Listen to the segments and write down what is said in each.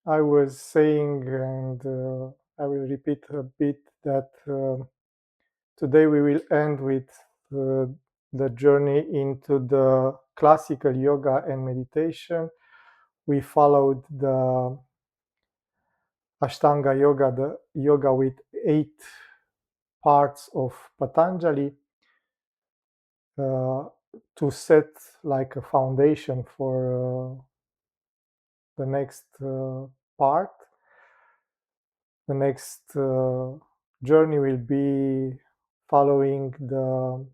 I was saying, and I will repeat a bit, that today we will end with uh, the journey into the classical yoga and meditation. We followed the Ashtanga yoga, the yoga with 8 parts of Patanjali, uh, to set like a foundation for the next part. The next journey will be following the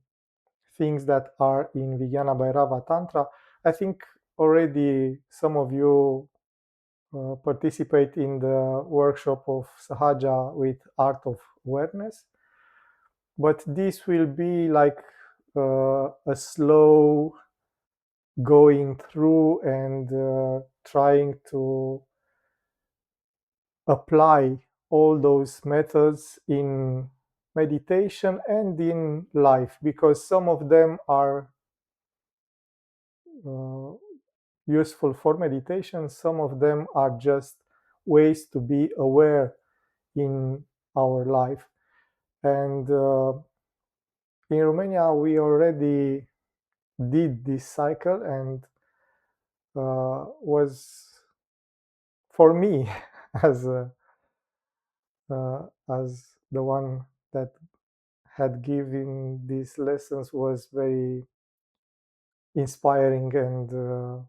things that are in Vijnana Bhairava Tantra. I think already some of you participate in the workshop of Sahaja with Art of Awareness, but this will be like a slow going through and trying to apply all those methods in meditation and in life, because some of them are uh, useful for meditation, some of them are just ways to be aware in our life. And in Romania, we already did this cycle, and was for me as as the one that had given these lessons, was very inspiring, and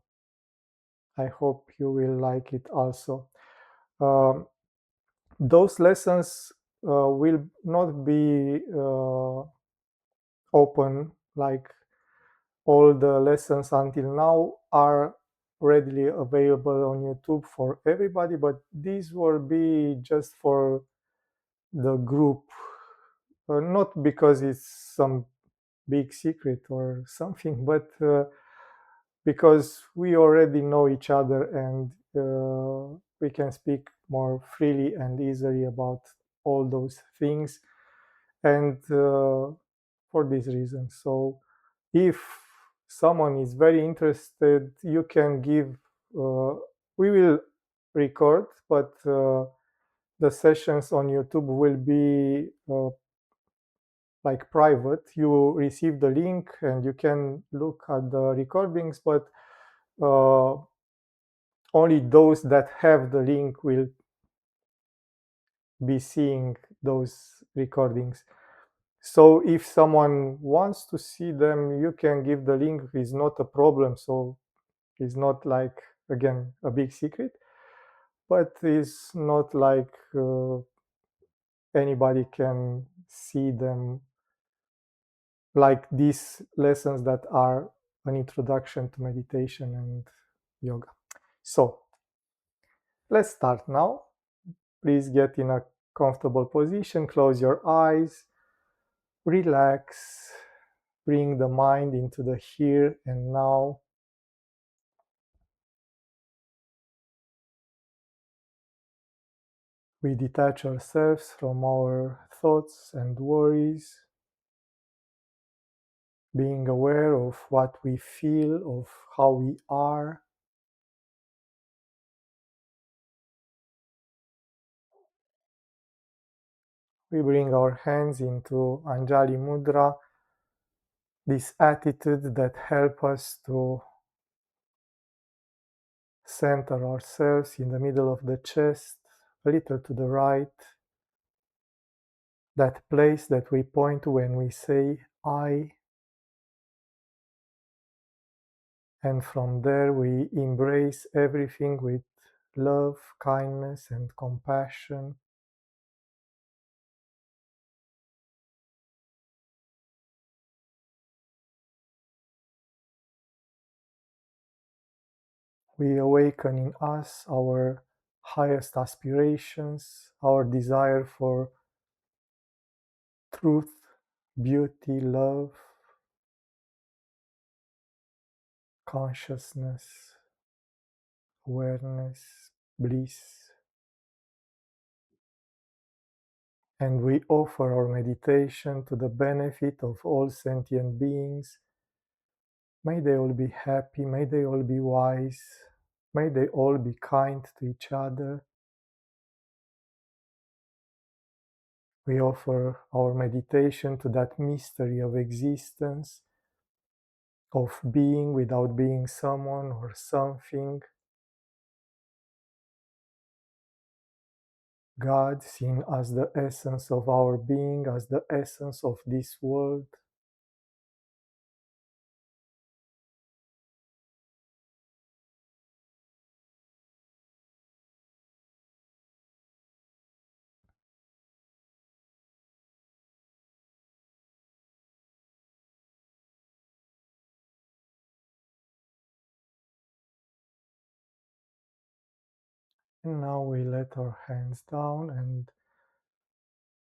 I hope you will like it also. Um, those lessons will not be open like all the lessons until now are readily available on YouTube for everybody, but these will be just for the group, not because it's some big secret or something, but because we already know each other, and we can speak more freely and easily about all those things. And for this reason, so if someone is very interested, you can give, we will record, but the sessions on YouTube will be like private. You receive the link and you can look at the recordings, but uh, only those that have the link will be seeing those recordings. So if someone wants to see them, you can give the link. Is not a problem. So it's not like, again, a big secret, but it's not like anybody can see them, like these lessons that are an introduction to meditation and yoga. So let's start now. Please get in a comfortable position, close your eyes, relax, bring the mind into the here and now. We detach ourselves from our thoughts and worries, being aware of what we feel, of how we are. We bring our hands into Anjali Mudra, this attitude that helps us to center ourselves in the middle of the chest, a little to the right, that place that we point to when we say I, and from there we embrace everything with love, kindness, and compassion. We awaken in us our highest aspirations, our desire for truth, beauty, love, consciousness, awareness, bliss. And we offer our meditation to the benefit of all sentient beings. May they all be happy, may they all be wise, May they all be kind to each other. We offer our meditation to that mystery of existence, of being without being someone or something. God seen as the essence of our being, as the essence of this world. And now we let our hands down and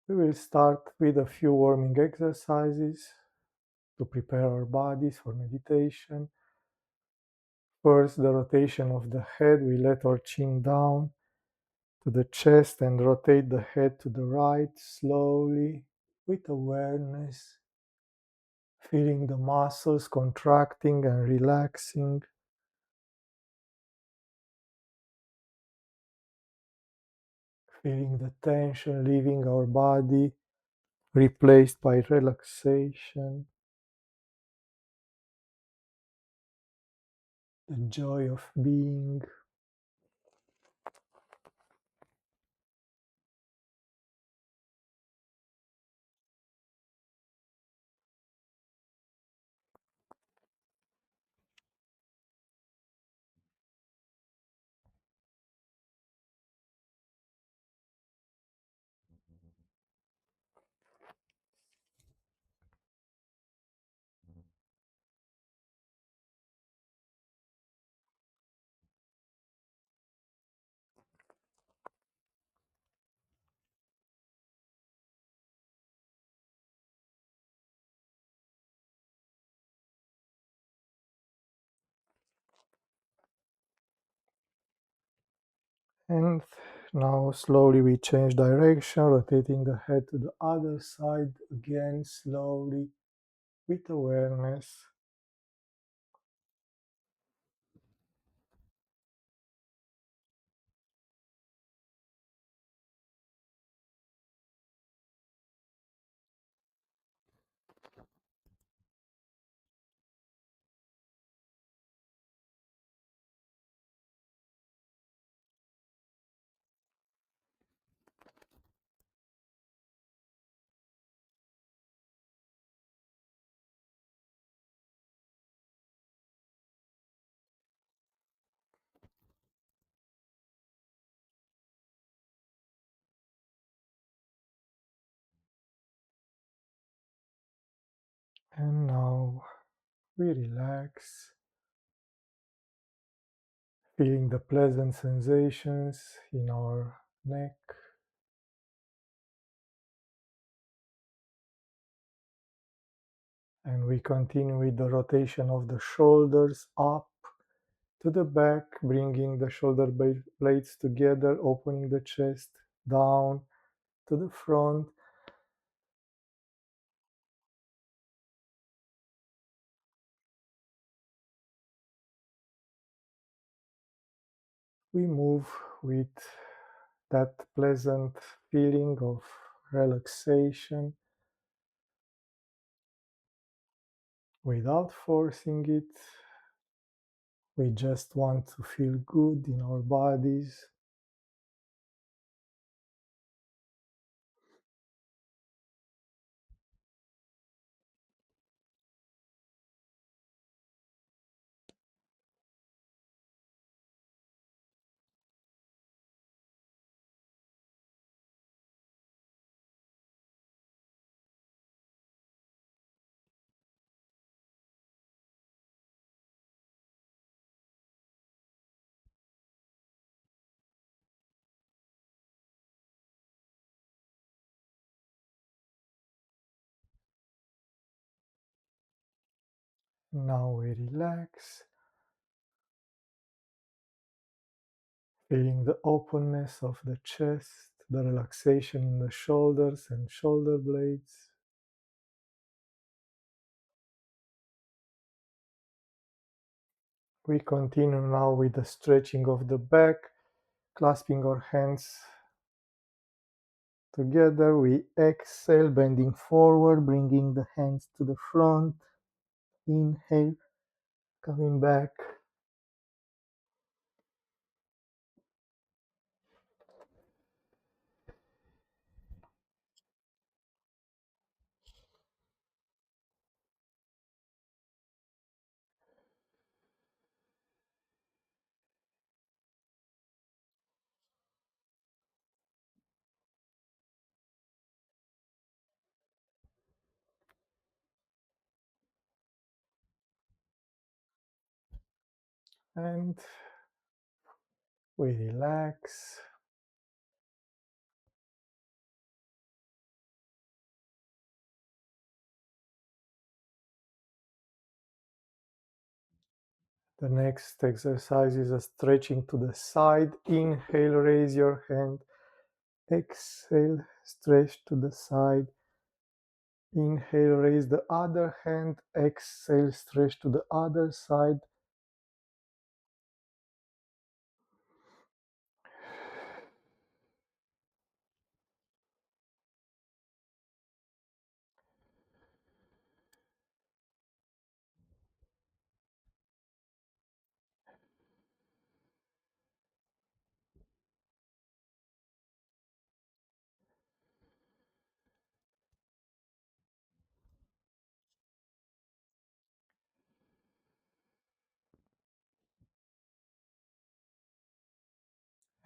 we will start with a few warming exercises to prepare our bodies for meditation. First, the rotation of the head. We let our chin down to the chest and rotate the head to the right slowly with awareness, feeling the muscles contracting and relaxing, feeling the tension leaving our body, replaced by relaxation, the joy of being. And now slowly we change direction, rotating the head to the other side again slowly with awareness. And now we relax, feeling the pleasant sensations in our neck. And we continue with the rotation of the shoulders up to the back, bringing the shoulder blades together, opening the chest down to the front. We move with that pleasant feeling of relaxation without forcing it. We just want to feel good in our bodies. Now we relax, feeling the openness of the chest, the relaxation in the shoulders and shoulder blades. We continue now with the stretching of the back, clasping our hands together. We exhale, bending forward, bringing the hands to the front. Inhale, coming back. And we relax. The next exercise is a stretching to the side. Inhale, raise your hand. Exhale, stretch to the side. Inhale, raise the other hand. Exhale, stretch to the other side.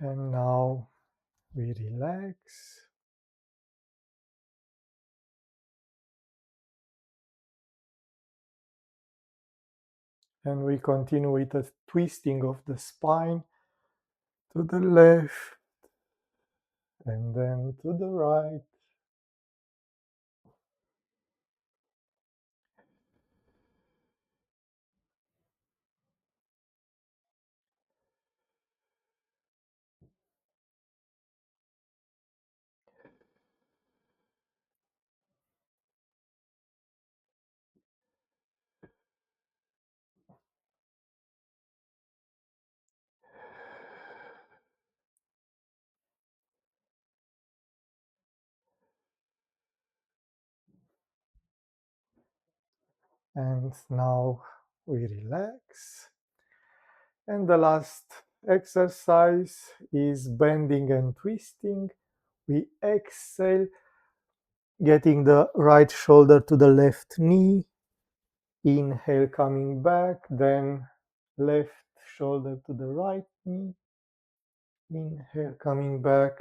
And now we relax. And we continue with a twisting of the spine to the left and then to the right. And now we relax. And the last exercise is bending and twisting. We exhale, getting the right shoulder to the left knee. Inhale, coming back, then left shoulder to the right knee. Inhale, coming back.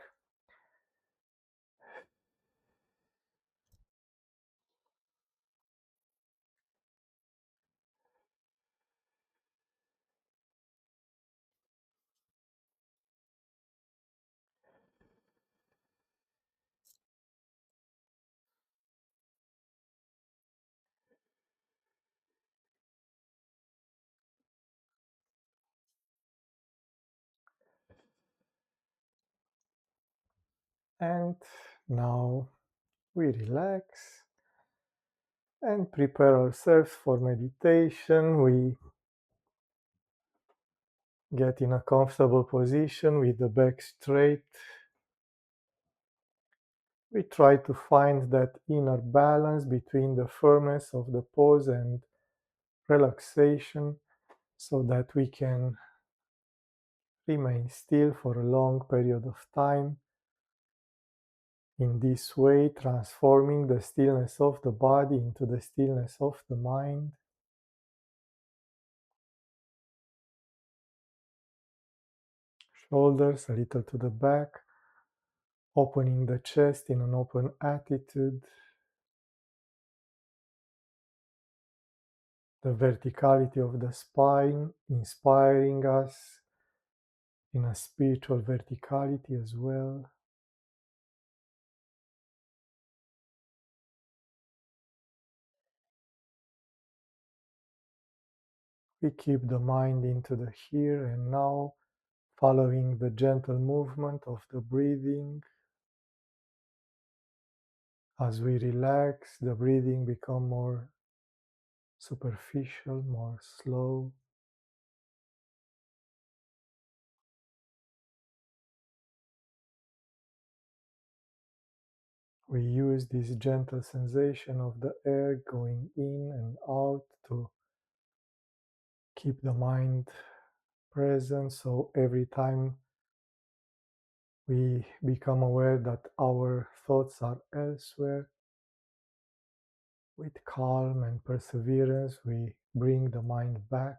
And now we relax and prepare ourselves for meditation. We get in a comfortable position with the back straight. We try to find that inner balance between the firmness of the pose and relaxation so that we can remain still for a long period of time. In this way, transforming the stillness of the body into the stillness of the mind. Shoulders a little to the back, opening the chest in an open attitude. The verticality of the spine inspiring us in a spiritual verticality as well. We keep the mind into the here and now, following the gentle movement of the breathing. As we relax, the breathing becomes more superficial, more slow. We use this gentle sensation of the air going in and out to keep the mind present. So every time we become aware that our thoughts are elsewhere, with calm and perseverance, we bring the mind back.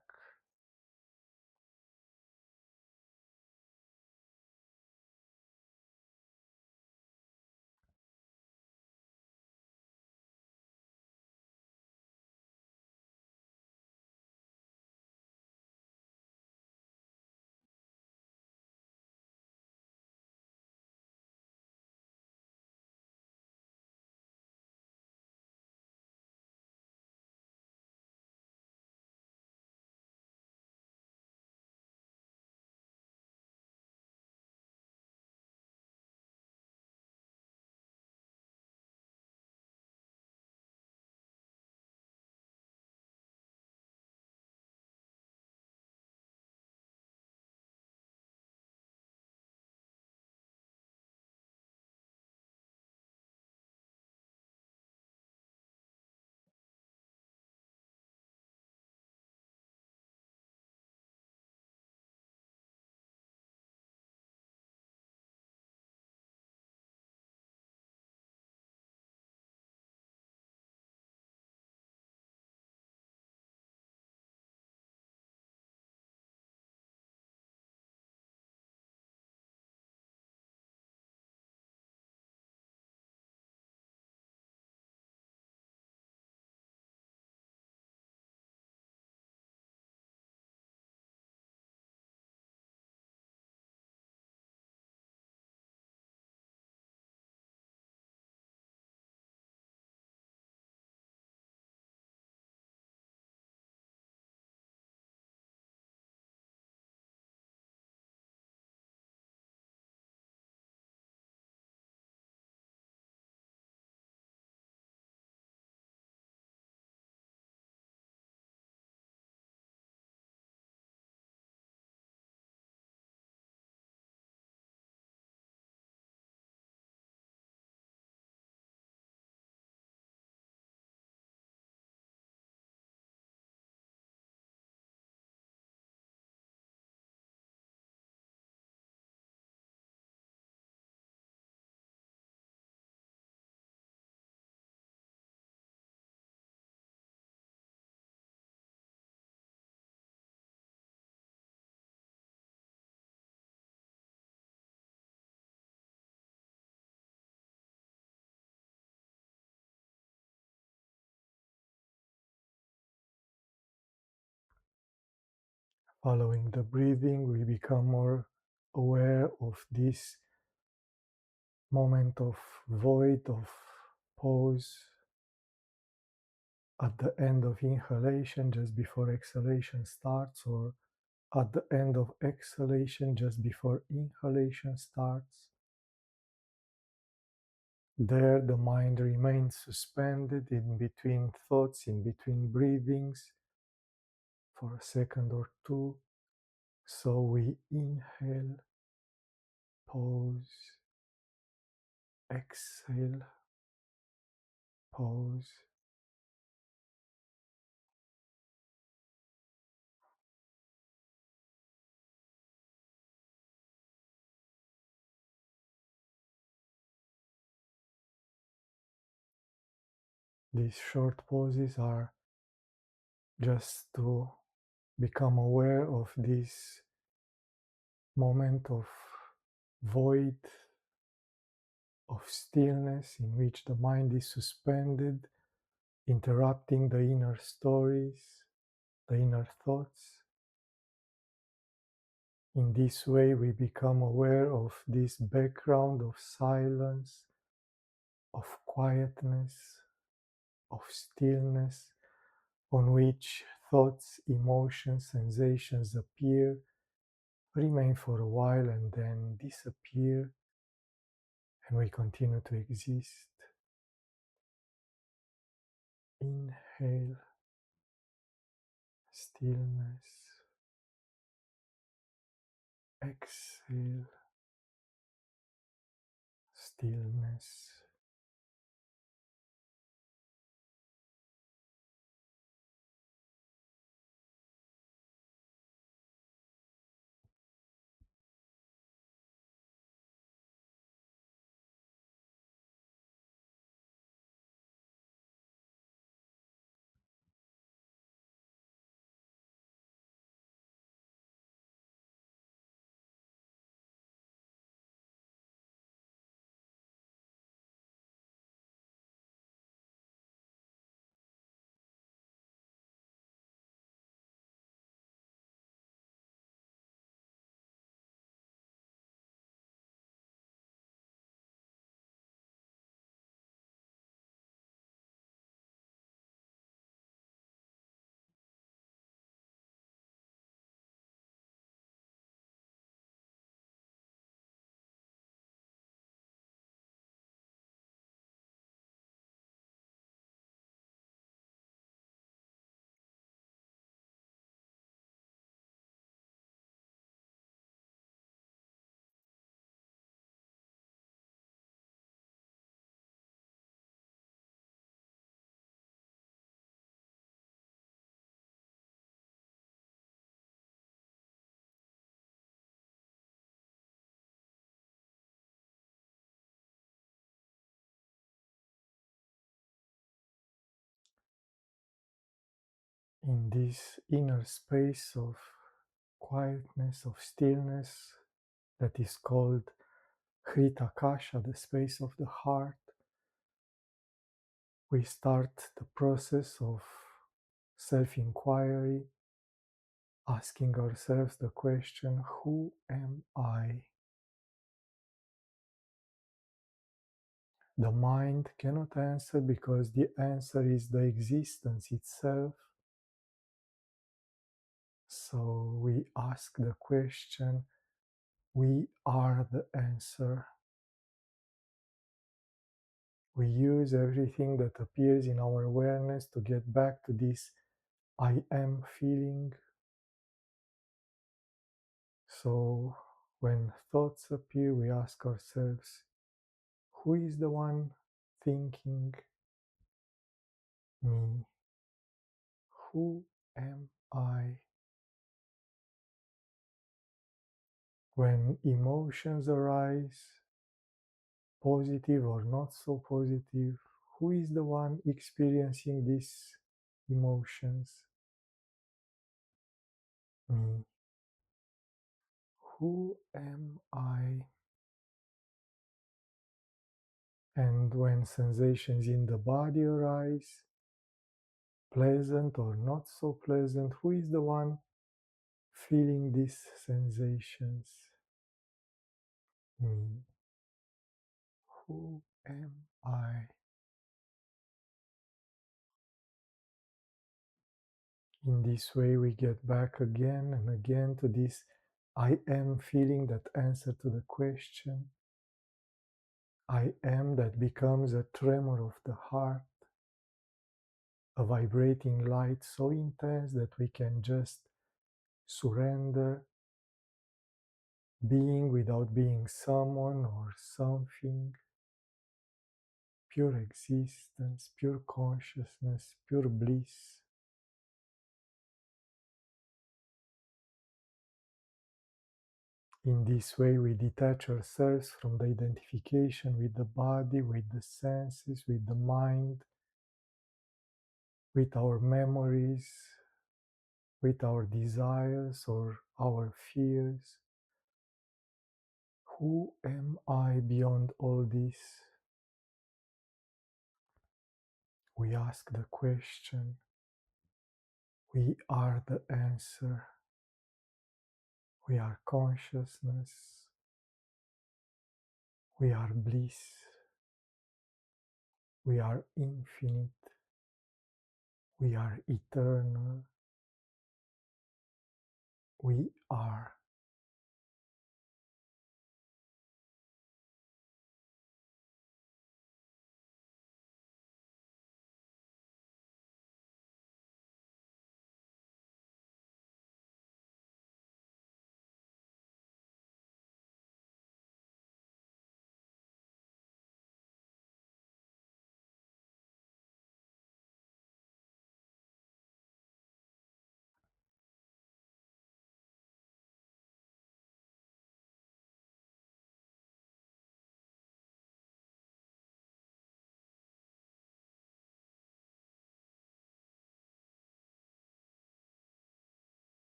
Following the breathing, we become more aware of this moment of void, of pause at the end of inhalation just before exhalation starts, or at the end of exhalation just before inhalation starts. There, the mind remains suspended in between thoughts, in between breathings for a second or two. So we inhale, pause, exhale, pause. These short pauses are just to become aware of this moment of void, of stillness in which the mind is suspended, interrupting the inner stories, the inner thoughts. In this way, we become aware of this background of silence, of quietness, of stillness, on which thoughts, emotions, sensations appear, remain for a while, and then disappear, and we continue to exist. Inhale, stillness. Exhale, stillness. in this inner space of quietness, of stillness that is called Hritakasha, the space of the heart, we start the process of self inquiry, asking ourselves the question, who am I? The mind cannot answer because the answer is the existence itself. So we ask the question, we are the answer. We use everything that appears in our awareness to get back to this I am feeling. So when thoughts appear, we ask ourselves, who is the one thinking me? Who am I? When emotions arise, positive or not so positive, who is the one experiencing these emotions? Me. Who am I? And when sensations in the body arise, pleasant or not so pleasant, who is the one feeling these sensations? Me. Who am I? In this way, we get back again and again to this I am feeling, that answer to the question. I am that becomes a tremor of the heart, a vibrating light so intense that we can just surrender, being without being someone or something, pure existence, pure consciousness, pure bliss. In this way, we detach ourselves from the identification with the body, with the senses, with the mind, with our memories, with our desires or our fears. Who am I beyond all this? We ask the question. We are the answer. We are consciousness. We are bliss. We are infinite. We are eternal. We are.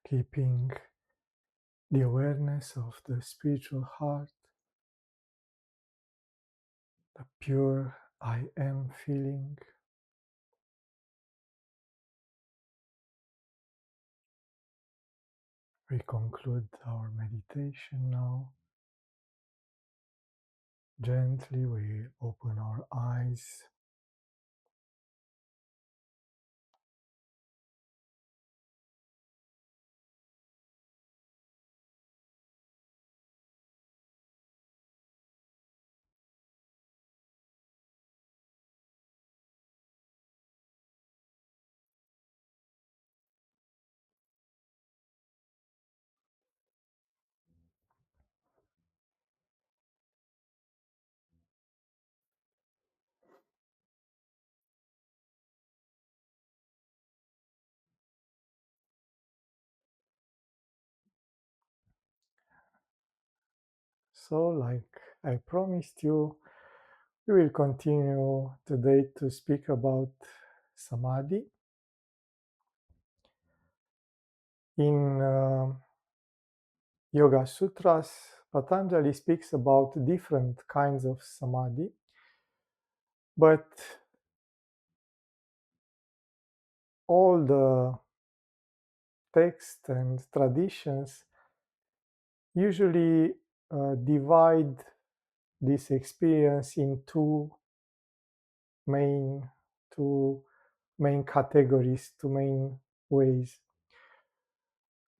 keeping the awareness of the spiritual heart, the pure I am feeling. We conclude our meditation now. Gently we open our eyes. So, like I promised you, we will continue today to speak about samadhi. In Yoga Sutras, Patanjali speaks about different kinds of samadhi, but all the texts and traditions usually divide this experience in main two main categories, two main ways.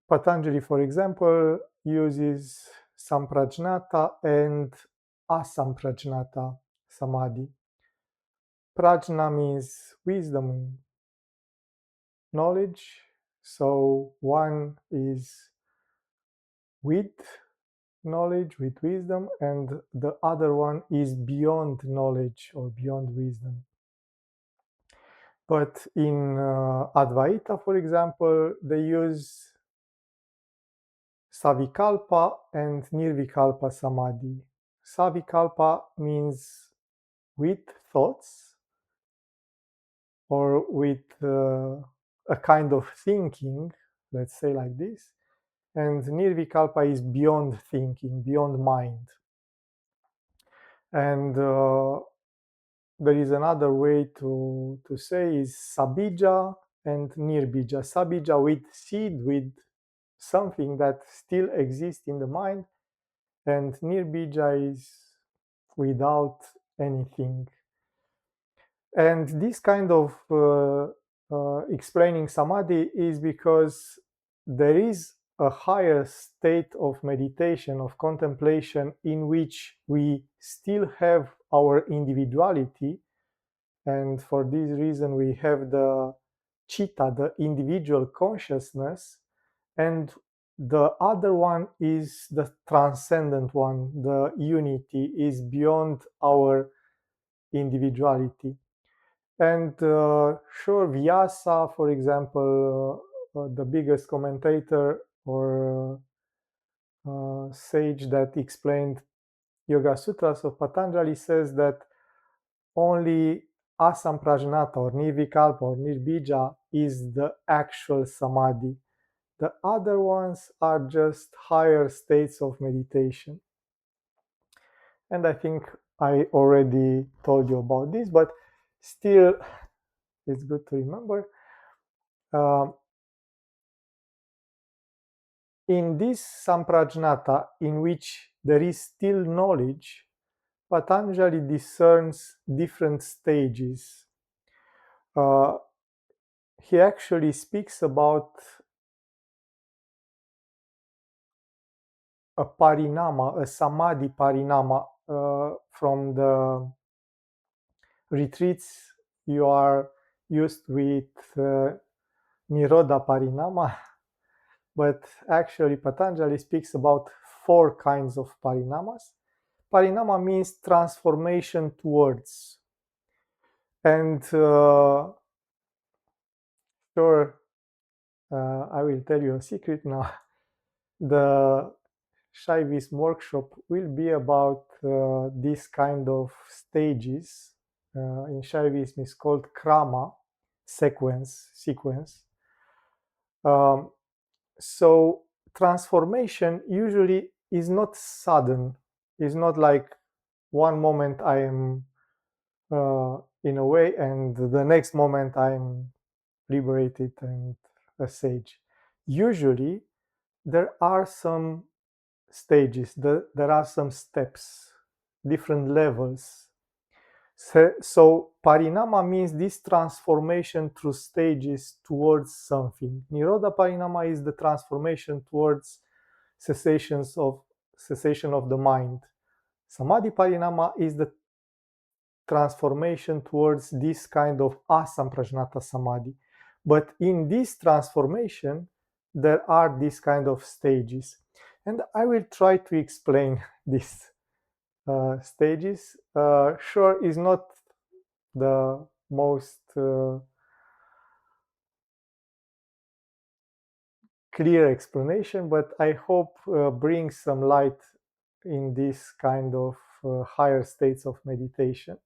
Patanjali, for example, uses samprajnata and asamprajnata samadhi. Prajna means wisdom, knowledge. So one is with knowledge, with wisdom, and the other one is beyond knowledge or beyond wisdom. But in Advaita, for example, they use Savikalpa and Nirvikalpa Samadhi. Savikalpa means with thoughts or with a kind of thinking, let's say like this. And Nirvikalpa is beyond thinking, beyond mind. And there is another way to say is Sabija and Nirbija. Sabija with seed, with something that still exists in the mind, and Nirbija is without anything. And this kind of explaining samadhi is because there is a higher state of meditation, of contemplation, in which we still have our individuality. And for this reason, we have the chitta, the individual consciousness, and the other one is the transcendent one, the unity is beyond our individuality. And sure, Vyasa, for example, the biggest commentator or sage that explained Yoga Sutras of Patanjali, says that only asamprajnata or nirvikalpa or nirbija is the actual samadhi. The other ones are just higher states of meditation. And I think I already told you about this, but still it's good to remember. In this samprajnata, in which there is still knowledge, Patanjali discerns different stages. He actually speaks about a parinama, a samadhi parinama. From the retreats you are used with Nirodha parinama, but actually Patanjali speaks about four kinds of parinamas. Parinama means transformation towards. And sure, I will tell you a secret now. The Shaivism workshop will be about this kind of stages. In Shaivism, it's called krama, sequence. So transformation usually is not sudden. It's not like one moment I am in a way, and the next moment I'm liberated and a sage. Usually, there are some stages, there are some steps, different levels. So parinama means this transformation through stages towards something. Nirodha parinama is the transformation towards cessation of the mind. Samadhi parinama is the transformation towards this kind of asamprajnata samadhi. But in this transformation, there are these kind of stages. And I will try to explain these stages. Sure, is not the most clear explanation, but I hope brings some light in this kind of higher states of meditation.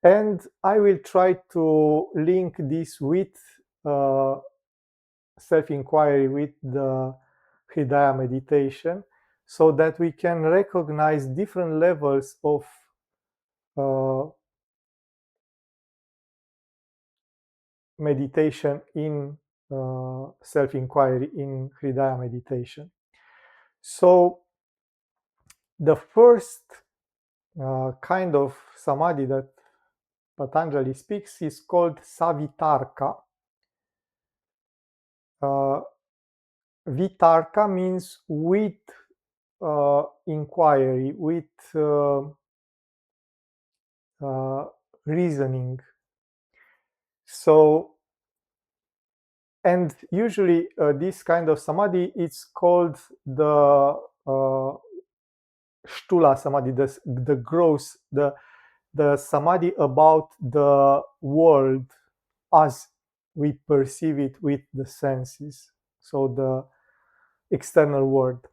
And I will try to link this with uh, self-inquiry, with the Hridaya meditation, so that we can recognize different levels of uh, meditation in self-inquiry, in Hridaya meditation. So the first kind of samadhi that Patanjali speaks is called savitarka. Uh, Vitarka means with inquiry, with uh, reasoning. So, and usually this kind of samadhi, it's called the shtula samadhi, the gross, the samadhi about the world as we perceive it with the senses. So the external world.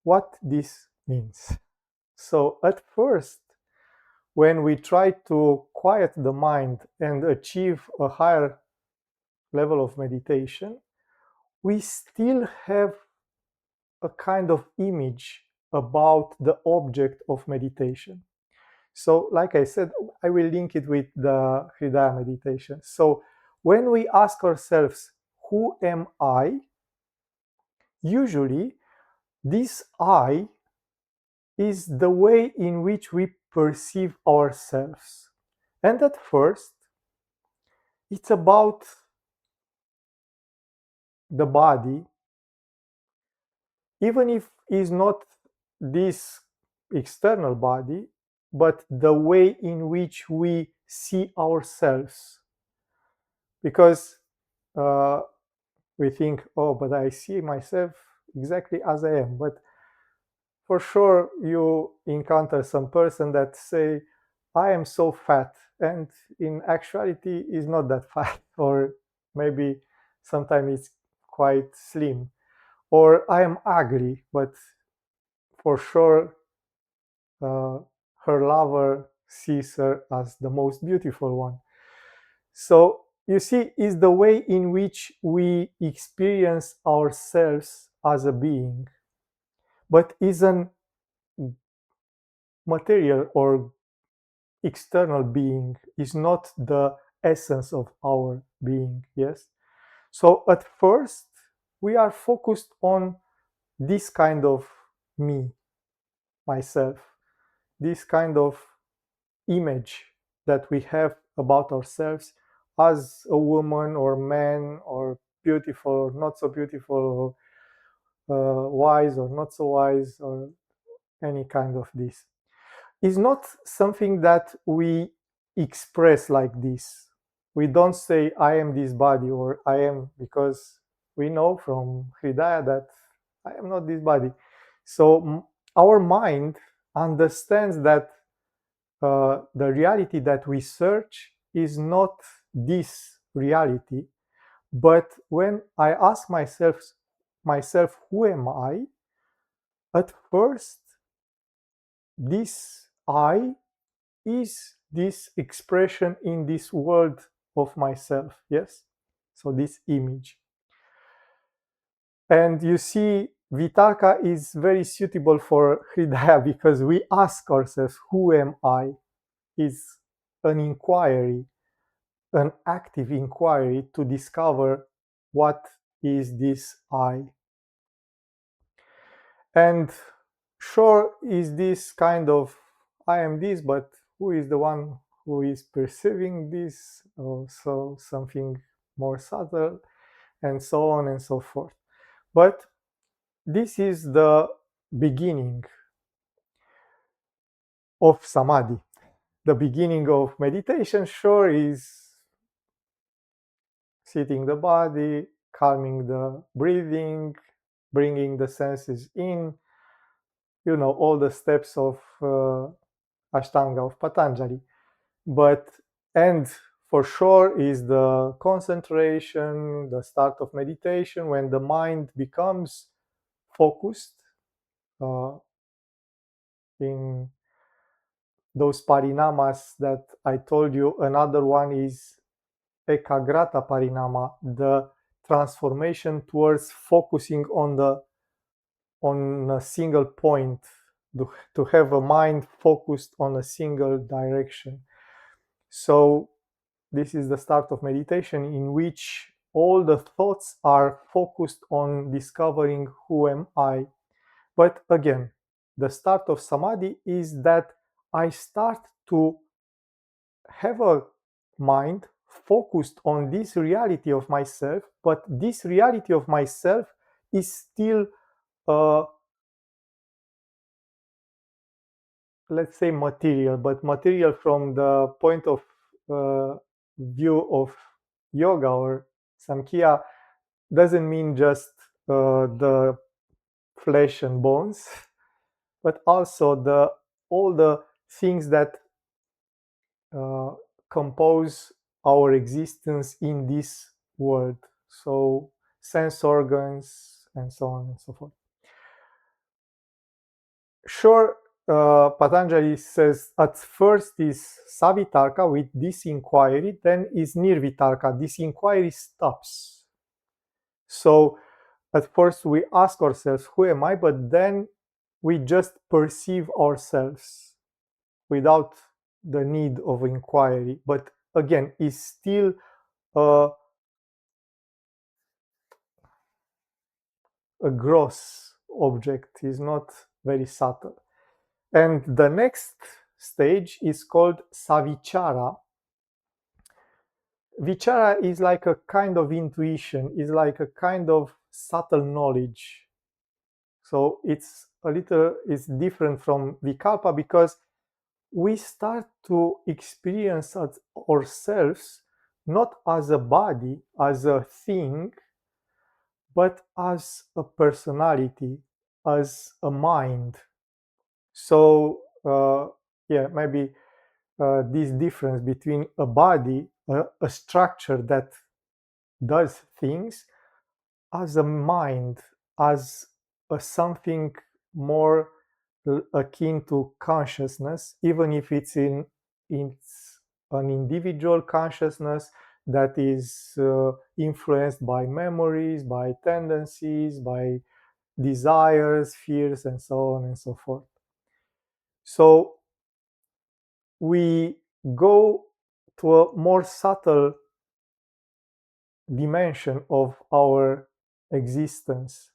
What this means. So at first, when we try to quiet the mind and achieve a higher level of meditation, we still have a kind of image about the object of meditation. So, like I said, I will link it with the Hridaya meditation. So, when we ask ourselves, who am I? Usually, this I is the way in which we perceive ourselves. And at first, it's about the body, even if it's not this external body, but the way in which we see ourselves. Because uh, we think, oh, but I see myself exactly as I am. But for sure, you encounter some person that say, I am so fat, and in actuality is not that fat, or maybe sometimes it's quite slim, or I am ugly, but for sure uh, her lover sees her as the most beautiful one. So you see, is the way in which we experience ourselves as a being, but is an material or external being, is not the essence of our being. Yes. So at first, we are focused on this kind of me, myself, this kind of image that we have about ourselves as a woman or man, or beautiful or not so beautiful, or wise or not so wise, or any kind of this. Is not something that we express like this. We don't say, I am this body, or I am, because we know from Hridaya that I am not this body. So our mind understands that the reality that we search is not this reality. But when I ask myself, who am I? At first, this I is this expression in this world of myself. Yes. So this image. And you see, Vitarka is very suitable for Hridaya because we ask ourselves, who am I? Is an inquiry, an active inquiry to discover what is this I. And sure, is this kind of I am this, but who is the one who is perceiving this? Also, something more subtle, and so on and so forth. But this is the beginning of samadhi. The beginning of meditation, sure, is sitting the body, calming the breathing, bringing the senses in, all the steps of Ashtanga of Patanjali. But, and for sure, is the concentration, the start of meditation, when the mind becomes focused uh, in those parinamas that I told you. Another one is ekagrata parinama, the transformation towards focusing on a single point, to have a mind focused on a single direction. So this is the start of meditation, in which all the thoughts are focused on discovering who am I. But again, the start of samadhi is that I start to have a mind focused on this reality of myself, but this reality of myself is still, let's say, material, but material from the point of view of yoga or samkhya doesn't mean just the flesh and bones, but also the all the things that uh, compose our existence in this world. So sense organs and so on and so forth. Sure, Patanjali says at first is savitarka, with this inquiry, then is nirvitarka. This inquiry stops. So at first we ask ourselves, who am I? But then we just perceive ourselves without the need of inquiry. But again, it's still a gross object, is not very subtle. And the next stage is called savichara. Vichara is like a kind of intuition, is like a kind of subtle knowledge. So it's different from vikalpa, because we start to experience ourselves not as a body, as a thing, but as a personality, as a mind. So, yeah, maybe this difference between a body, a structure that does things, as a mind, as a something more akin to consciousness, even if it's an individual consciousness that is influenced by memories, by tendencies, by desires, fears, and so on and so forth. So we go to a more subtle dimension of our existence.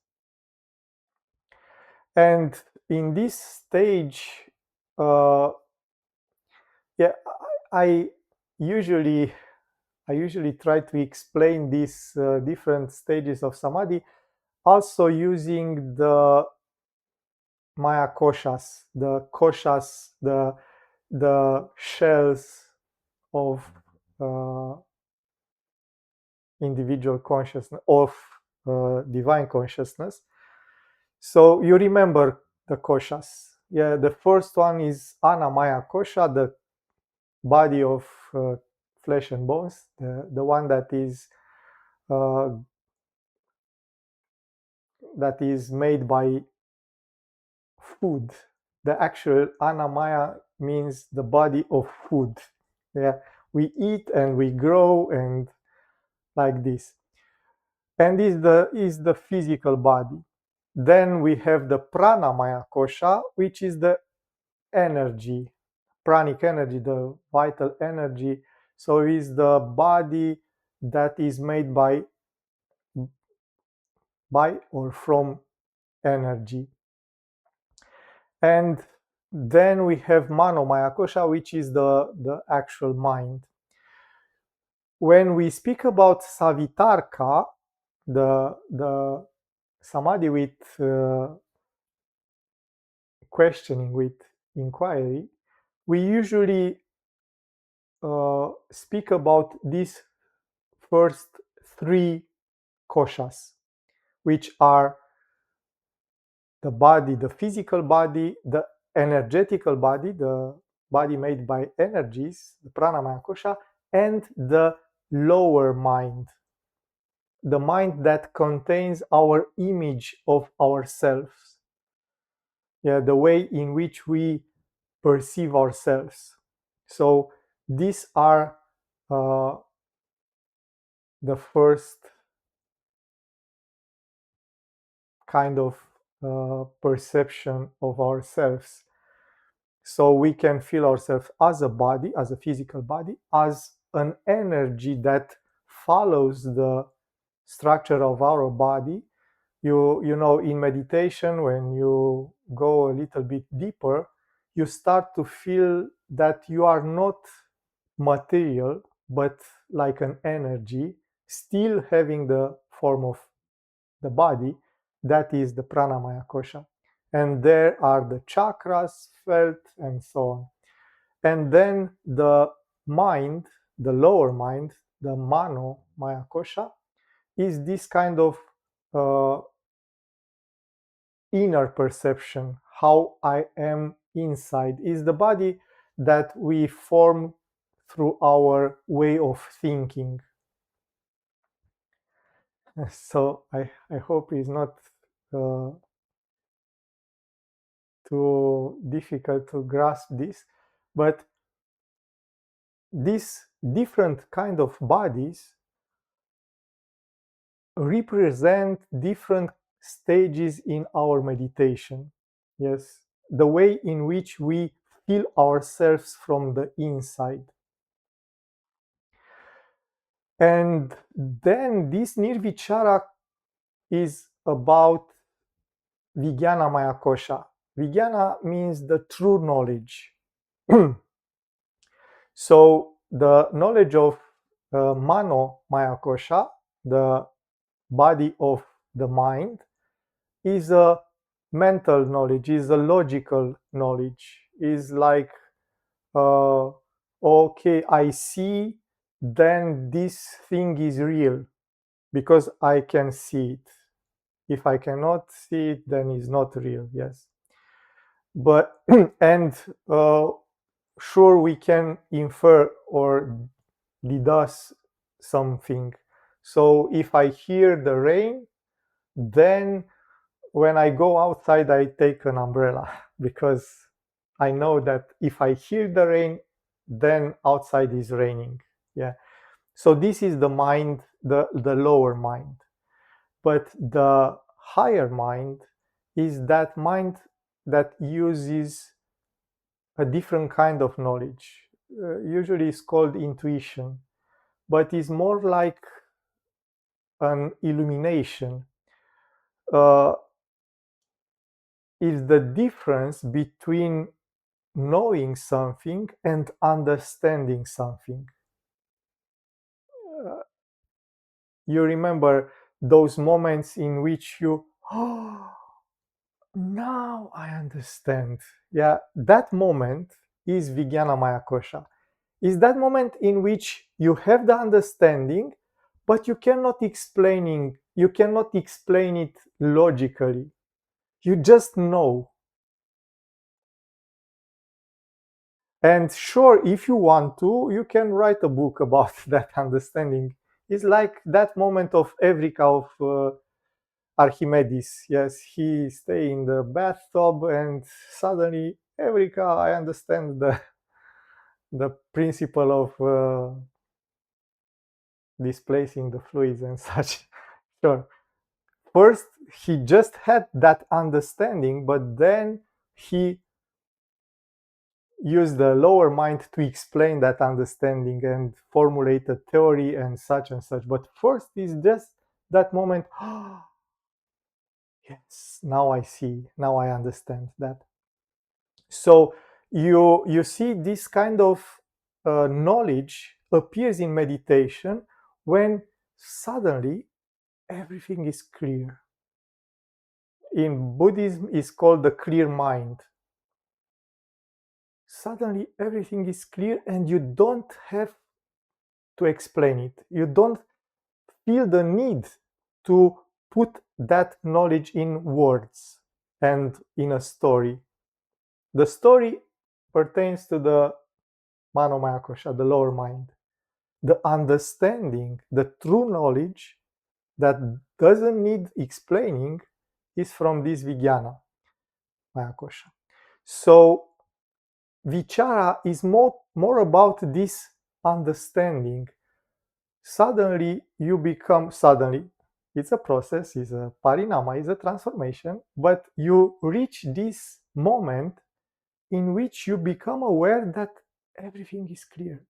And in this stage, uh, yeah, I usually I usually try to explain these different stages of samadhi, also using the Maya koshas, the shells of uh, individual consciousness, of divine consciousness. So you remember the koshas. Yeah, the first one is Anamaya kosha, the body of flesh and bones, the one uh, that is made by food. The actual Anamaya means the body of food. Yeah, we eat and we grow and like this. and is the physical body. Then we have the pranamaya kosha, which is the energy, pranic energy, the vital energy. So is the body that is made by or from energy. And then we have manomaya kosha, which is the actual mind. When we speak about savitarka, the samadhi with questioning, with inquiry, we usually speak about these first three koshas, which are the body, the physical body, the energetical body, the body made by energies, the pranamaya kosha, and the lower mind, the mind that contains our image of ourselves, yeah, the way in which we perceive ourselves. So these are uh, the first kind of perception of ourselves. So we can feel ourselves as a body, as a physical body, as an energy that follows the structure of our body. You know, in meditation, when you go a little bit deeper, you start to feel that you are not material, but like an energy, still having the form of the body. That is the pranamaya kosha. And there are the chakras felt and so on. And then the mind, the lower mind, the mano maya kosha, is this kind of uh, inner perception, how I am inside, is the body that we form through our way of thinking. So I hope it's not uh, too difficult to grasp this, but these different kind of bodies represent different stages in our meditation. Yes, the way in which we feel ourselves from the inside. And then this nirvichara is about vijnana maya kosha. Vijnana means the true knowledge. So the knowledge of mano maya kosha, the body of the mind, is a mental knowledge, is a logical knowledge, is like okay, I see, then this thing is real because I can see it. If I cannot see it, then it's not real. Yes, but and sure, we can infer or deduce something. So if I hear the rain, then when I go outside, I take an umbrella because I know that if I hear the rain, then outside is raining. Yeah. So this is the mind, the lower mind. But the higher mind is that mind that uses a different kind of knowledge. Usually it's called intuition, but it's more like an illumination. Uh, is the difference between knowing something and understanding something. Uh, you remember those moments in which you, oh, now I understand. Yeah, that moment is Vijnana Maya Kosha. Is that moment in which you have the understanding, but you cannot explain it logically. You just know. And sure, if you want to, you can write a book about that understanding. It's like that moment of Evrika of Archimedes. Yes, he stay in the bathtub and suddenly, Evrika, I understand the principle of displacing the fluids and such. Sure. First, he just had that understanding, but then he used the lower mind to explain that understanding and formulate a theory and such and such. But first is just that moment. Oh, yes, now I see, now I understand that. So you see this kind of knowledge appears in meditation when suddenly everything is clear. In Buddhism is called the clear mind. Suddenly everything is clear and you don't have to explain it. You don't feel the need to put that knowledge in words and in a story. The story pertains to the Manomaya Kosha, the lower mind. The understanding, the true knowledge that doesn't need explaining is from this Vijnana Maya Kosha. So Vichara is more about this understanding. Suddenly you become, suddenly, it's a process, it's a parinama, it's a transformation, but you reach this moment in which you become aware that everything is clear.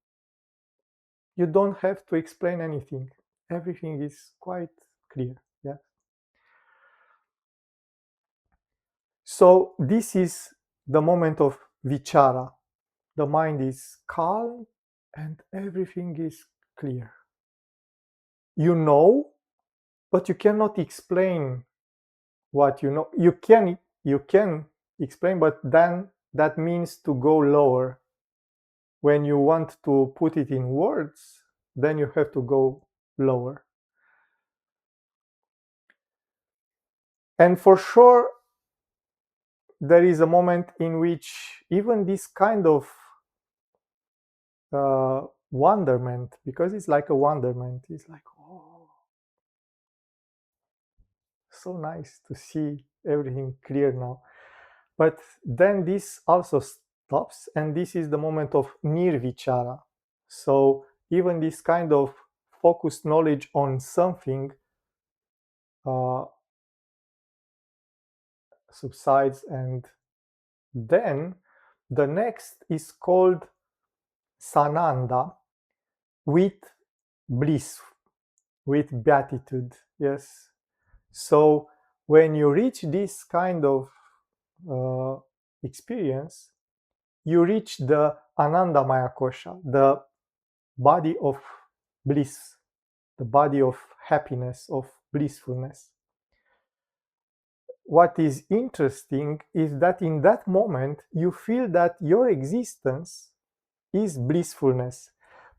You don't have to explain anything. Everything is quite clear. Yeah. So this is the moment of vichara. The mind is calm and everything is clear. You know, but you cannot explain what you know. You can explain, but then that means to go lower. When you want to put it in words, then you have to go lower. And for sure, there is a moment in which even this kind of wonderment, because it's like a wonderment, it's like, oh, so nice to see everything clear now. But then this also stops, and this is the moment of nirvichara. So even this kind of focused knowledge on something uh, subsides, and then the next is called sananda, with bliss, with beatitude. Yes. So when you reach this kind of uh, experience, you reach the Anandamaya Kosha, the body of bliss, the body of happiness, of blissfulness. What is interesting is that in that moment you feel that your existence is blissfulness,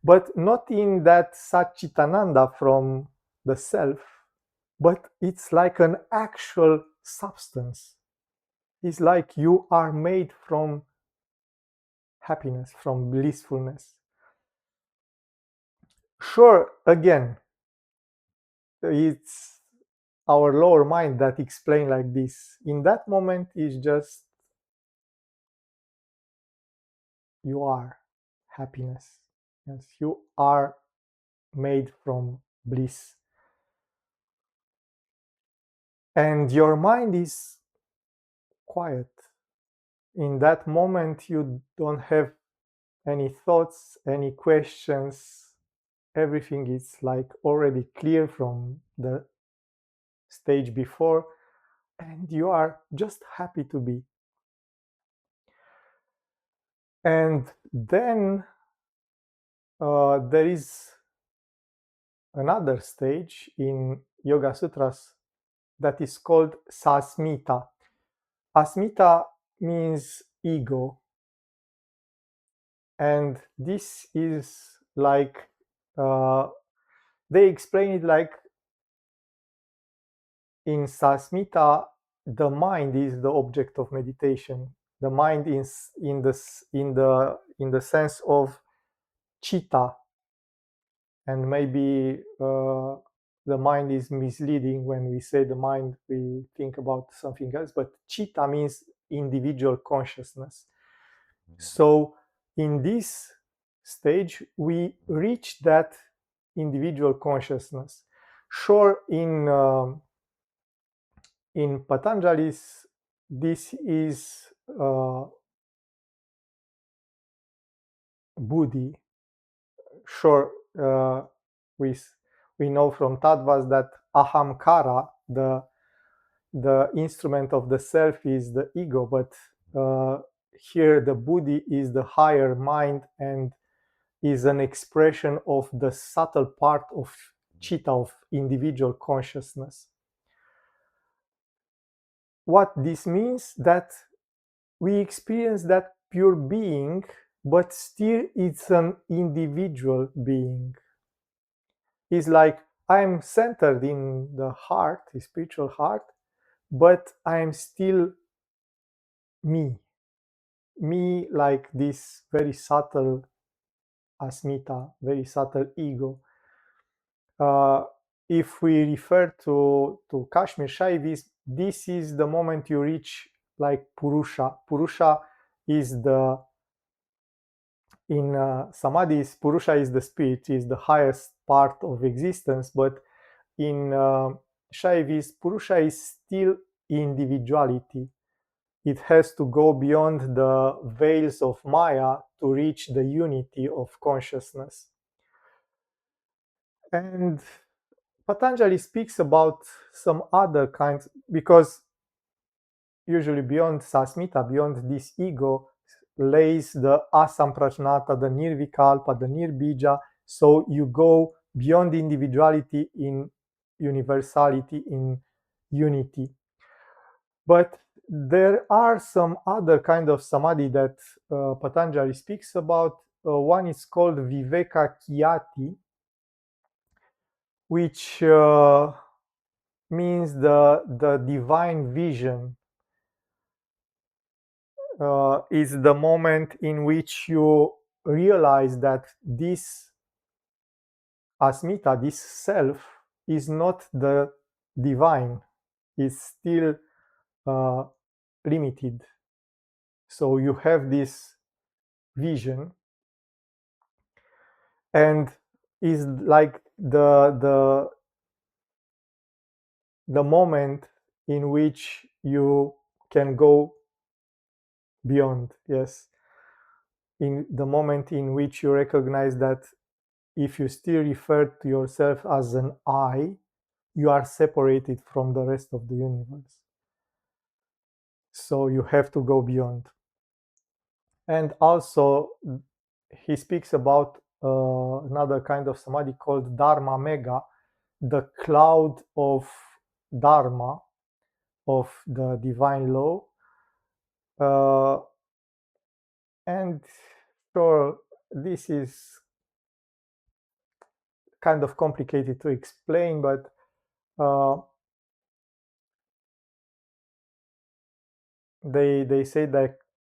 but not in that Satchitananda from the self, but it's like an actual substance. It's like you are made from happiness, from blissfulness. Sure, again, it's our lower mind that explain like this. In that moment, is just you are happiness. Yes, you are made from bliss. And your mind is quiet. In that moment, you don't have any thoughts, any questions. Everything is like already clear from the stage before, and you are just happy to be. And then there is another stage in Yoga Sutras that is called sasmita. Asmita means ego, and this is like they explain it like in sasmita, the mind is the object of meditation. The mind is in the sense of chitta, and maybe the mind is misleading. When we say the mind, we think about something else, but chitta means individual consciousness. So in this stage we reach that individual consciousness. Sure, in Patanjali's, this is buddhi. Sure, we we know from tattvas that ahamkara, the instrument of the self, is the ego, but here the buddhi is the higher mind and is an expression of the subtle part of chitta, of individual consciousness. What this means, that we experience that pure being, but still it's an individual being. It's like I'm centered in the heart, the spiritual heart, but I'm still me. Me, like this very subtle asmita, very subtle ego. Uh, if we refer to Kashmir Shaivis, this is the moment you reach like Purusha. Purusha is the in samadhis, Purusha is the spirit, is the highest part of existence, but in Shaivis, Purusha is still individuality. It has to go beyond the veils of Maya to reach the unity of consciousness. And Patanjali speaks about some other kinds, because usually beyond sasmita, beyond this ego, lays the asamprajnata, the nirvikalpa, the nirbija. So you go beyond individuality in universality, in unity. But there are some other kind of samadhi that Patanjali speaks about. One is called viveka kyati, which means the divine vision. Is the moment in which you realize that this asmita, this self, is not the divine, is still uh, limited. So you have this vision, and is like the moment in which you can go beyond. Yes, in the moment in which you recognize that if you still refer to yourself as an I, you are separated from the rest of the universe. So you have to go beyond. And also, he speaks about another kind of samadhi called Dharma Mega, the cloud of Dharma, of the divine law. And sure, this is kind of complicated to explain, but they say that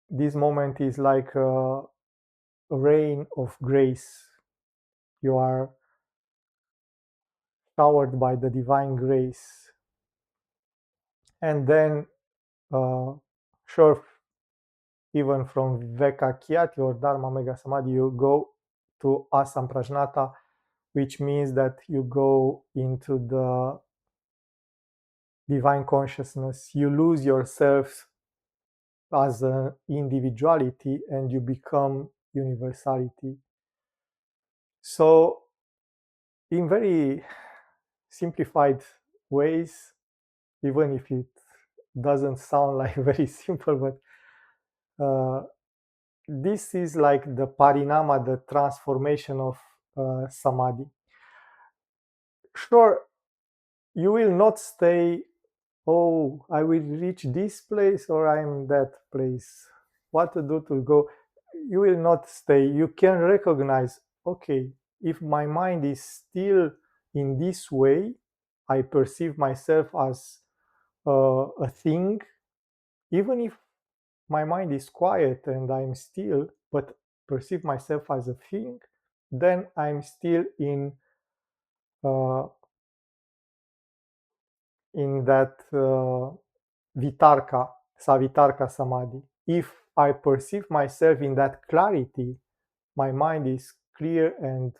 this moment is like a rain of grace. You are showered by the divine grace, and then sure, even from Viveka Kyati or Dharma Mega Samadhi, you go to asamprajnata, which means that you go into the divine consciousness. You lose yourself as an individuality and you become universality. So, in very simplified ways, even if it doesn't sound like very simple, but this is like the parinama, the transformation of samadhi. Sure, you will not stay, oh, I will reach this place or I'm that place. What to do to go? You will not stay. You can recognize, okay, if my mind is still in this way, I perceive myself as a thing, even if my mind is quiet and I'm still, but perceive myself as a thing, then I'm still uh, in that vitarka, savitarka samadhi. If I perceive myself in that clarity, my mind is clear and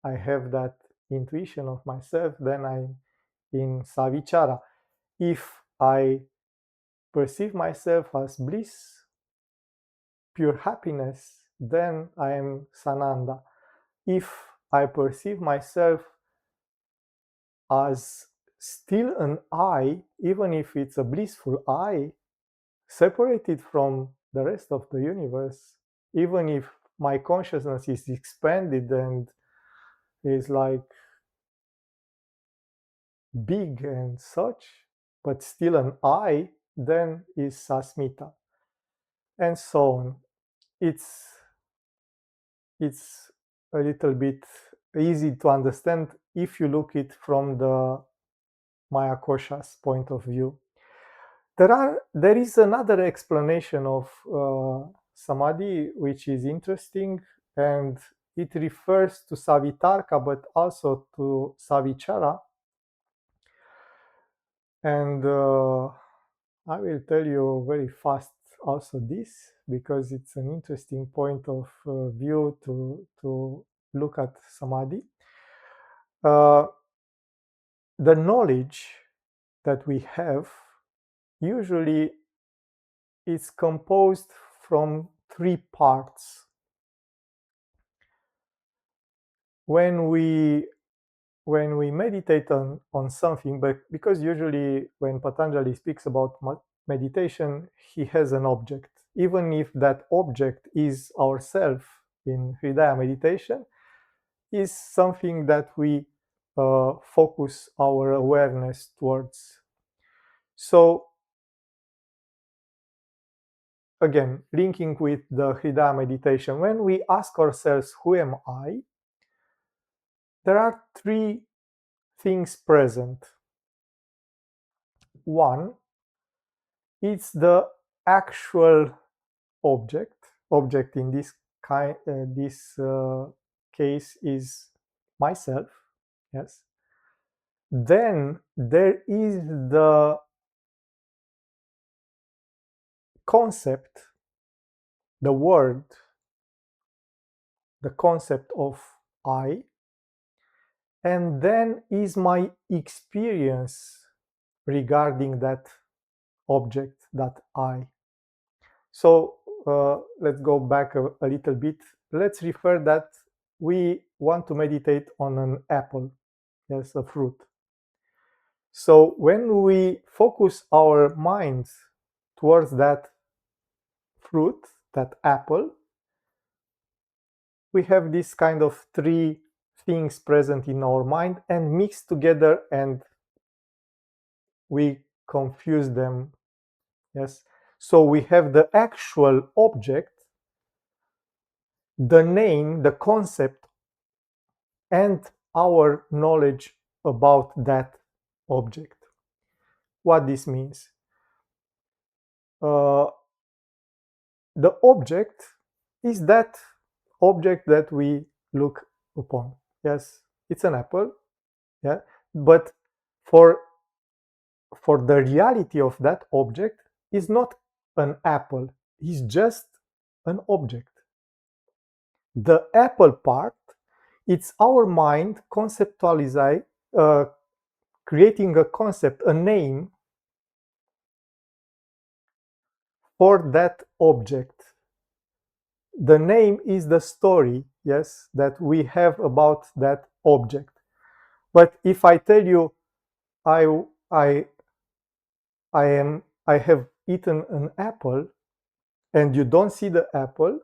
I have that intuition of myself, then I'm in savichara. If I perceive myself as bliss, pure happiness, then I am sananda. If I perceive myself as still an I, even if it's a blissful I, separated from the rest of the universe, even if my consciousness is expanded and is like big and such, but still an I, then is sasmita, and so on. It's it's a little bit easy to understand if you look it from the Maya Kosha's point of view. There is another explanation of samadhi which is interesting, and it refers to savitarka but also to savichara. And I will tell you very fast also this, because it's an interesting point of view to look at samadhi. The knowledge that we have usually is composed from three parts. When we meditate on something, but because usually when Patanjali speaks about meditation, he has an object. Even if that object is ourself in Hridaya meditation, is something that we focus our awareness towards. So again, linking with the Hridaya meditation, when we ask ourselves, who am I? There are three things present. One, it's the actual object. Object in this case is myself. Yes. Then there is the concept, the word, the concept of I, and then is my experience regarding that object, that I. So let's go back a little bit. Let's refer that we want to meditate on an apple, yes, a fruit. So when we focus our minds towards that fruit, that apple, we have this kind of three things present in our mind and mixed together, and we confuse them. Yes. So we have the actual object, the name, the concept, and our knowledge about that object. What this means? Uh, the object is that object that we look upon. Yes, it's an apple. Yeah, but for the reality of that object is not an apple. It's just an object. The apple part, it's our mind conceptualizing, creating a concept, a name for that object. The name is the story, yes, that we have about that object. But if I tell you I I I have eaten an apple and you don't see the apple,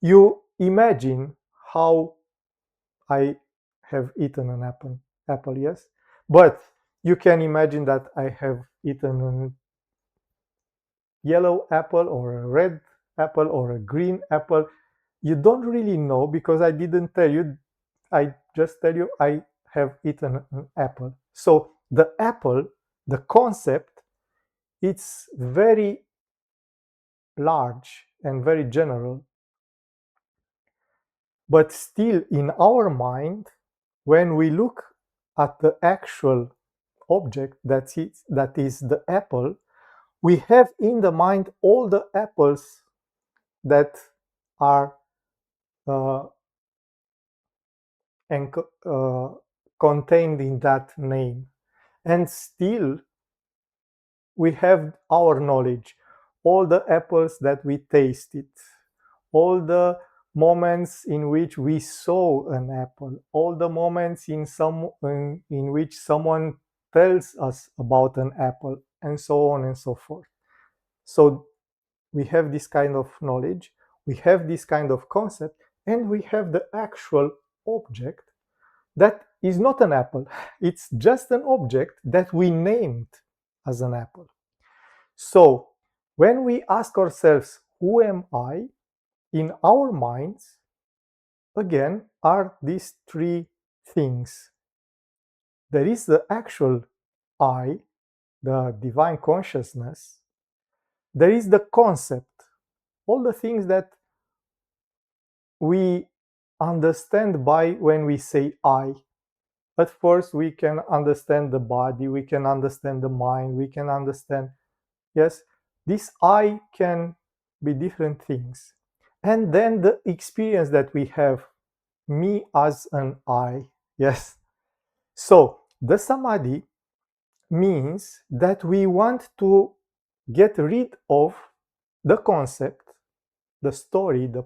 you imagine how I have eaten an apple, yes. But you can imagine that I have eaten a yellow apple or a red apple or a green apple. You don't really know because I didn't tell you. I just tell you I have eaten an apple. So the apple, the concept, it's very large and very general. But still in our mind, when we look at the actual object that is the apple, we have in the mind all the apples that are uh, and contained in that name. And still, we have our knowledge, all the apples that we tasted, all the moments in which we saw an apple, all the moments in which someone tells us about an apple, and so on and so forth. So we have this kind of knowledge, we have this kind of concept, and we have the actual object that is not an apple. It's just an object that we named as an apple. So when we ask ourselves, who am I? In our minds, again, are these three things. There is the actual I, the divine consciousness. There is the concept, all the things that we understand by when we say I. At first, we can understand the body, we can understand the mind, we can understand, yes, this I can be different things. And then the experience that we have, me as an I, yes. So the samadhi means that we want to get rid of the concept, the story, the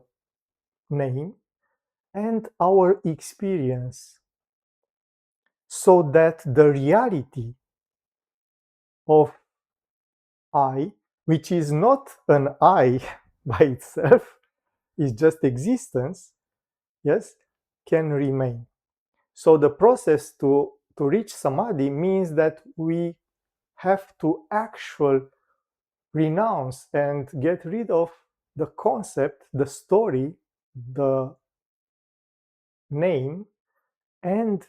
name, and our experience, so that the reality of I, which is not an I by itself, is just existence, yes, can remain. So the process to reach samadhi means that we have to actually renounce and get rid of the concept, the story, the name, and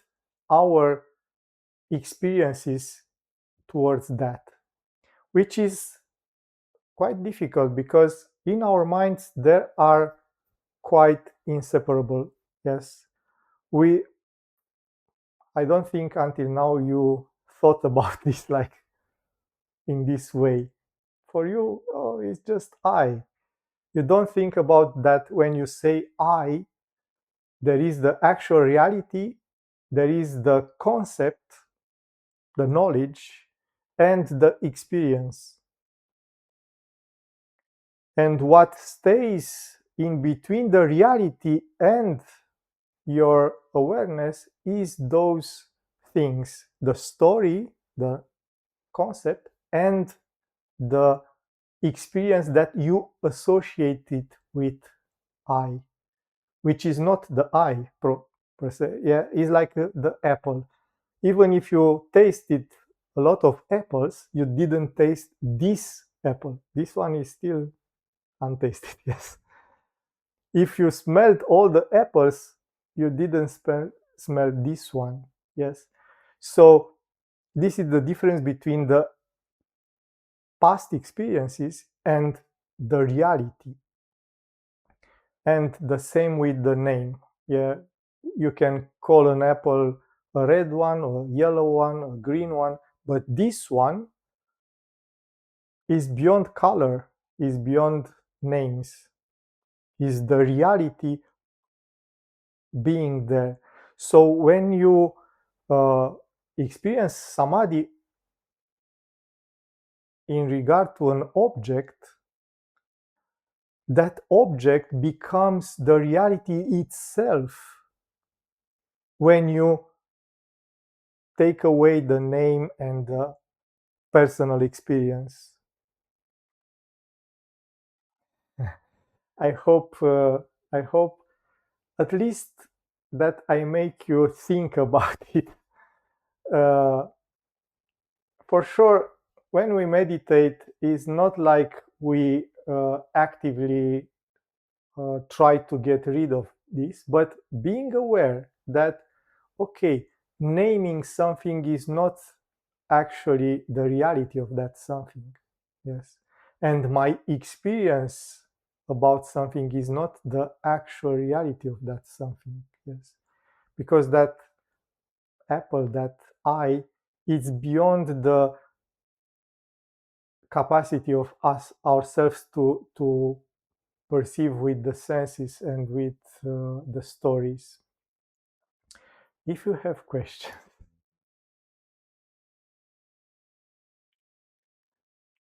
our experiences towards that, which is quite difficult because in our minds there are quite inseparable. Yes, we I don't think until now you thought about this like in this way. For you, oh, it's just I. You don't think about that when you say I, there is the actual reality, there is the concept, the knowledge, and the experience. And what stays in between the reality and your awareness is those things, the story, the concept, and the experience that you associate it with I, which is not the I per se. Yeah, it's like the apple. Even if you tasted a lot of apples, you didn't taste this apple. This one is still untasted. Yes. If you smelled all the apples, you didn't smell this one. Yes. So this is the difference between the past experiences and the reality. And the same with the name. Yeah, you can call an apple a red one, or a yellow one, a green one, but this one is beyond color, is beyond names, is the reality being there. So when you uh, experience samadhi in regard to an object, that object becomes the reality itself when you take away the name and the personal experience. I hope I hope at least that I make you think about it. Uh, for sure, when we meditate, it's not like we actively try to get rid of this, but being aware that, okay, naming something is not actually the reality of that something. Yes. And my experience about something is not the actual reality of that something. Yes. Because that apple, that I, is beyond the capacity of us ourselves to perceive with the senses and with the stories. if you have questions.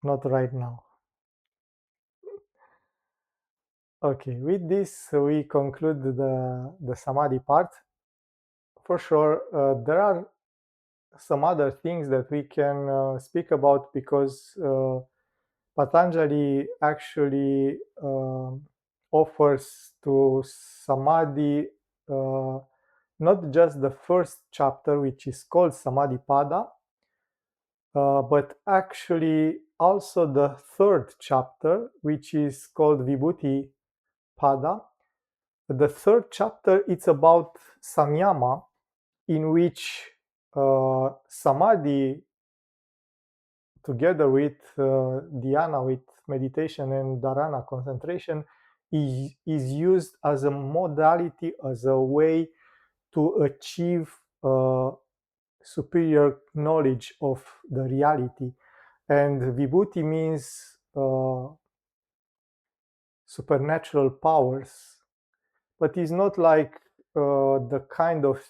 Not right now. Okay, with this we conclude the samadhi part. For sure, there are some other things that we can speak about, because Patanjali actually offers to samadhi uh, not just the first chapter, which is called Samadhi Pada, but actually also the third chapter, which is called Vibhuti Pada. The third chapter, it's about samyama, in which samadhi, together with dhyana, with meditation and dharana, concentration, is used as a modality, as a way to achieve superior knowledge of the reality. And vibhuti means supernatural powers, but it's not like the kind of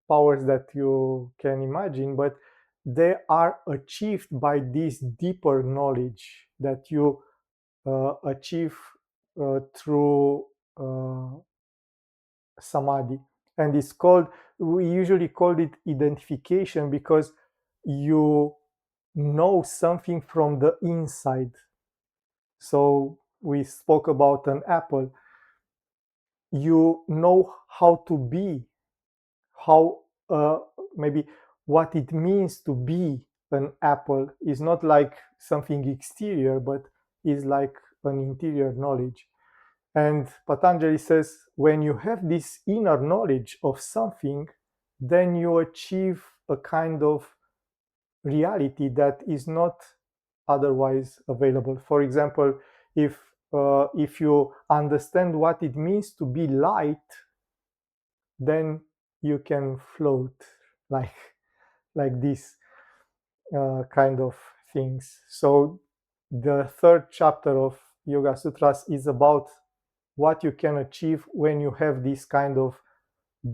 powers that you can imagine, but they are achieved by this deeper knowledge that you achieve through samadhi. And it's called, we usually call it identification, because you know something from the inside. So we spoke about an apple. You know how to be, how maybe what it means to be an apple is not like something exterior, but is like an interior knowledge. And Patanjali says, when you have this inner knowledge of something, then you achieve a kind of reality that is not otherwise available. For example, if you understand what it means to be light, then you can float like this kind of things. So the third chapter of Yoga Sutras is about what you can achieve when you have this kind of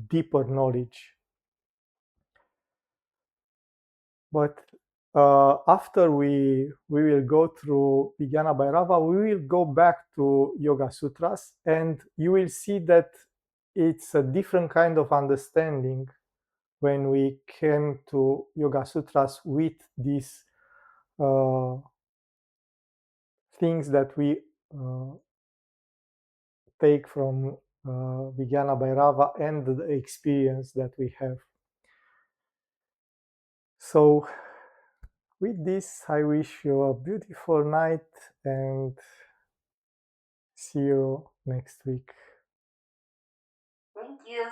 deeper knowledge. But after we will go through Vijnana Bhairava, we will go back to Yoga Sutras, and you will see that it's a different kind of understanding when we came to Yoga Sutras with these uh, things that we uh, take from Vijnana Bhairava and the experience that we have. So with this, I wish you a beautiful night and see you next week. Thank you.